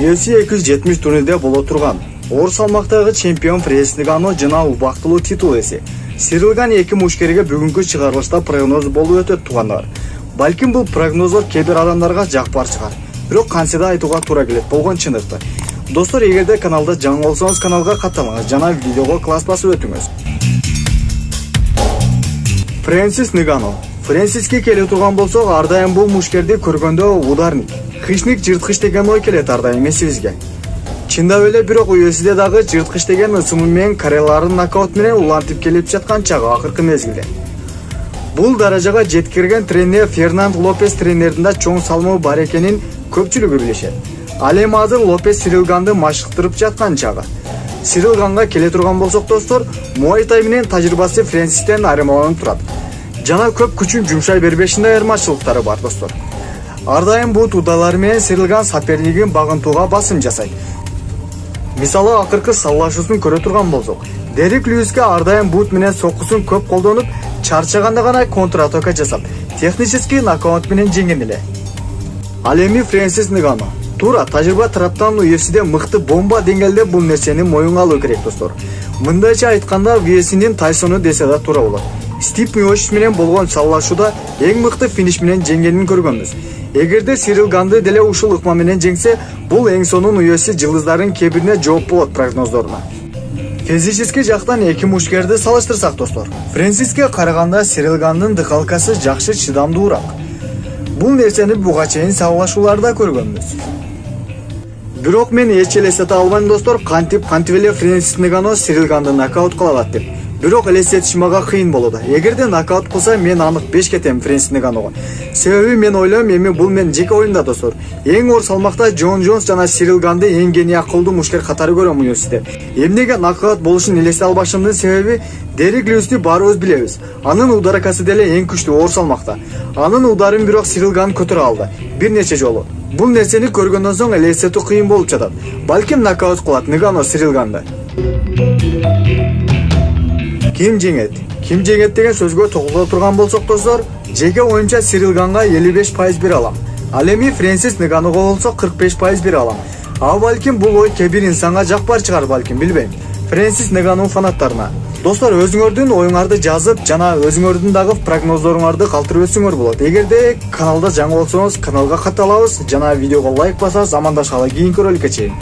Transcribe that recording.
UFC 270 турнирде боло турган оор салмактагы чемпион Фрэнсис Нганну жана убактылуу титул ээси Сирил Ган эки мушкерге бүгүнкү чыгарылышта прогноз болуп өтөт туугандар. Балким бул прогнозлор кээ бир адамдарга жакпар чыгар. Бирок кантсе да айтууга туура келет болгон чындыкты. Достор, эгерде каналда жаңы болсоңуз каналга катталыңыз жана видеого класс басып өтүңүз. Фрэнсис Нганну. Фрэнсиске келе турган болсок, ар дайым бул мушкерди көргөндө ударник, хищник, жырткыч деген ой келет ар дайым эсибизге. Чындап эле, бирок UFC'де дагы жырткыч деген ысымы менен кареларын нокаут менен улантып келип жаткан чагы акыркы мезгилде. Бул даражага жеткирген тренер Фернандо Лопес тренердин да чоң салмы бар экенин көпчүлүгү билишет. Ал эми азыр Лопес Сирил Ганды машыктырып жаткан чагы. Сирил Ганга келе турган болсок достор, Muay Thai менен тажрыйбасы Фрэнсистен айырмаланып турат. Жана көп күчүн жумшай бербешинде айырмачылыктары бар достор. Ар дайым бут удалар менен Сирил Ган сопернигин багынтууга басым жасайт. Мисалы, акыркы саллашуусун көрө турган болсок, Дерек Льюиске ар дайым бут менен соккусун көп колдонуп, чарчаганда гана контратака жасап, технический нокаут менен жеңген эле. Ал эми Фрэнсис Нганну туура тажрыйба тараптан UFC'де мыкты бомба деңгээлде бул нерсени моюнга алуу керек достор. Мындайча айтканда, UFC'нин Тайсону десе да туура болот. Стив Миошич менен болгон саллашууда эң мыкты финиш менен жеңгенин көргөнбүз. Эгерде Сирил Ганды деле ушул ыкма менен жеңсе, бул эң сонун UFC жылдыздарын кебирине жооп болот прогноздоруна. Физически жактан эки мушкерди салыштырсак достор, Фрэнсиске караганда Сирил Гандын дыхалкасы жакшы чыдамдуураак. Бул нерсени буга чейин саллашууларда көргөнбүз. Бирок мен эч элестете албайм достор, кантип эле Фрэнсис Нганну Сирил Ганды нокаут кыла алат деп. Бирок элестетиш мага кыйын болот. Эгерде нокаут кылса, мен анык 5 кетем Фрэнсис Нганнуга. Себеби мен ойлойм, эми бул мен жеке оюмда достор. Эң оор салмакта Джон Джонс жана Сирил Ганды эң гений акылдуу мушкер катары көрөм UFC'де. Эмнеге нокаут болушун элестете албашымдын себеби Дерек Льюисти баарыбыз билебиз. Анын ударакасы деле эң күчтүү оор салмакта. Анын ударын бирок Сирил Ган көтөрө алды бир нече жолу. Бул нерсени көргөндөн соң элестетүү кыйын болуп жатат. Балким нокаут кылат Нганну Сирил Ганды. Ким жеңет деген сөзгө тогула турган болсок достор, жеке оюмча Сирил Ганга 55% бир алам. Ал эми Фрэнсис Нганнуга болсо 45% бир алам. А балким бул ой кээ бир инсанга жакпар чыгар, балким, билбейм. Фрэнсис Нганну фанаттарына. Достор, өзүңөрдүн оюңарды жазып жана өзүңөрдүн дагы прогнозлоруңарды калтырып өтсөңөр болот. Эгерде каналда жаңы болсоңуз, каналга катталабыз жана видеого лайк басабыз. Амандашалы, кийинки роликке чейин.